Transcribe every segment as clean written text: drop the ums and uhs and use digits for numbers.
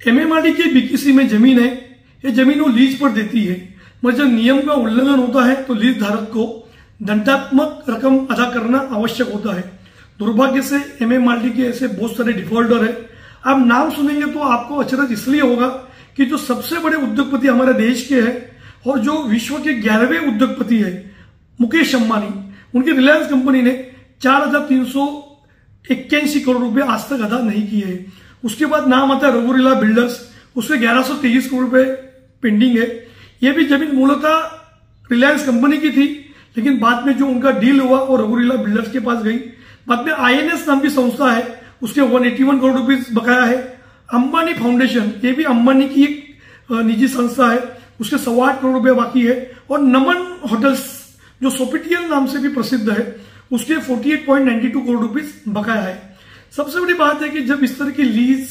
MMRD की BKC में जमीन है, ये जमीन वो लीज पर देती है, मगर जब नियम का उल्लंघन होता है तो लीज धारक को दंडात्मक रकम अदा करना आवश्यक होता है। दुर्भाग्य से एमएमआरडी के ऐसे बहुत सारे डिफॉल्टर है। आप नाम सुनेंगे तो आपको अचरज इसलिए होगा कि जो सबसे बड़े उद्योगपति हमारे देश के हैं और जो विश्व के 11वें उद्योगपति है मुकेश अंबानी, उनकी रिलायंस कंपनी ने 4,381 करोड़ रुपए आज तक अदा नहीं किए हैं। उसके बाद नाम आता है रघुरीला बिल्डर्स, उसके 1123 करोड़ रुपए पेंडिंग है। ये भी जमीन मूलतः रिलायंस कंपनी की थी, लेकिन बाद में जो उनका डील हुआ वो रघुरीला बिल्डर्स के पास गई। बाद में आईएनएस नाम की संस्था है, उसके 181 करोड़ रुपीज बकाया है। अंबानी फाउंडेशन, ये भी अंबानी की एक निजी संस्था है, उसके 8.25 करोड़ रुपए बाकी है। और नमन होटल्स जो सोफिटियल नाम से भी प्रसिद्ध है, उसके 48.92 करोड़ रुपीज बकाया है। सबसे बड़ी बात है कि जब इस तरह की लीज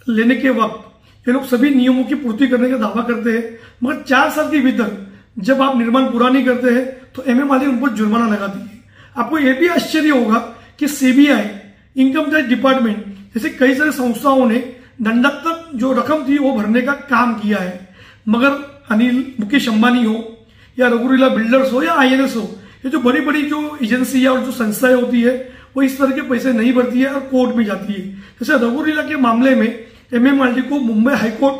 लेने के वक्त ये लोग सभी नियमों की पूर्ति करने का दावा करते हैं, मगर 4 साल के भीतर जब आप निर्माण पूरा नहीं करते हैं तो एमएमआरडी उन पर जुर्माना लगाती है। आपको यह भी आश्चर्य होगा कि सीबीआई, इनकम टैक्स डिपार्टमेंट जैसे कई सारी संस्थाओं ने दंडात्मक जो रकम थी वो भरने का काम किया है, मगर मुकेश अंबानी हो या रघुरीला बिल्डर्स हो या आईएनएस हो, ये जो बड़ी बड़ी जो एजेंसी और जो संस्थाएं होती है वो इस तरह के पैसे नहीं भरती है और कोर्ट में जाती है। जैसे रघुरीला के मामले में एमएमआरडी को मुंबई हाईकोर्ट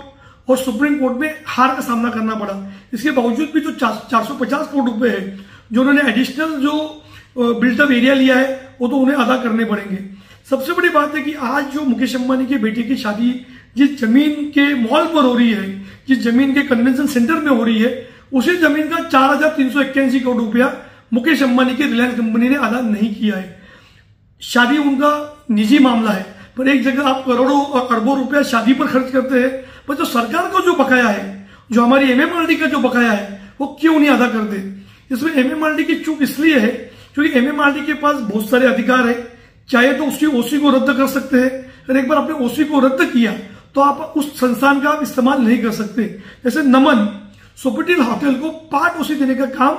और सुप्रीम कोर्ट में हार का सामना करना पड़ा। इसके बावजूद भी जो 450 करोड़ रुपए है जो उन्होंने एडिशनल जो बिल्टअप एरिया लिया है वो तो उन्हें अदा करने पड़ेंगे। सबसे बड़ी बात है कि आज जो मुकेश अंबानी के बेटे की शादी जिस जमीन के मॉल पर हो रही है, जिस जमीन के कन्वेंशन सेंटर में हो रही है, उसी जमीन का 4,381 करोड़ रुपया मुकेश अंबानी की रिलायंस कंपनी ने अदा नहीं किया है। शादी उनका निजी मामला है, पर एक जगह आप करोड़ों और अरबों रुपया शादी पर खर्च करते हैं, पर जो सरकार का जो बकाया है, जो हमारी एमएमआरडी का जो बकाया है, वो क्यों नहीं अदा करते। इसमें एमएमआरडी की चूक इसलिए है क्योंकि एमएमआरडी के पास बहुत सारे अधिकार है। चाहे तो उसकी ओसी को रद्द कर सकते हैं, और एक बार आपने ओसी को रद्द किया तो आप उस संस्थान का इस्तेमाल नहीं कर सकते। जैसे नमन सोफिटियल होटल को पार्ट ओसी देने का काम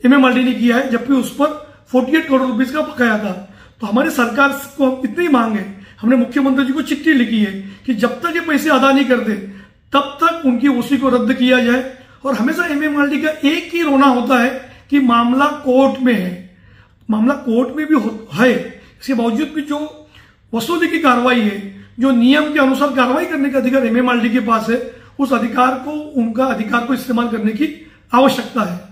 एमएमआरडी ने किया है, जबकि उस पर 48 करोड़ रुपीज का बकाया था। तो हमारी सरकार को इतनी मांग है, हमने मुख्यमंत्री जी को चिट्ठी लिखी है कि जब तक ये पैसे अदा नहीं करते तब तक उनकी ओसी को रद्द किया जाए। और हमेशा एमएमआरडी का एक ही रोना होता है कि मामला कोर्ट में है। मामला कोर्ट में भी है, इसके बावजूद भी जो वसूली की कार्रवाई है, जो नियम के अनुसार कार्रवाई करने का अधिकार एमएमआरडी के पास है, उस अधिकार को, उनका अधिकार को इस्तेमाल करने की आवश्यकता है।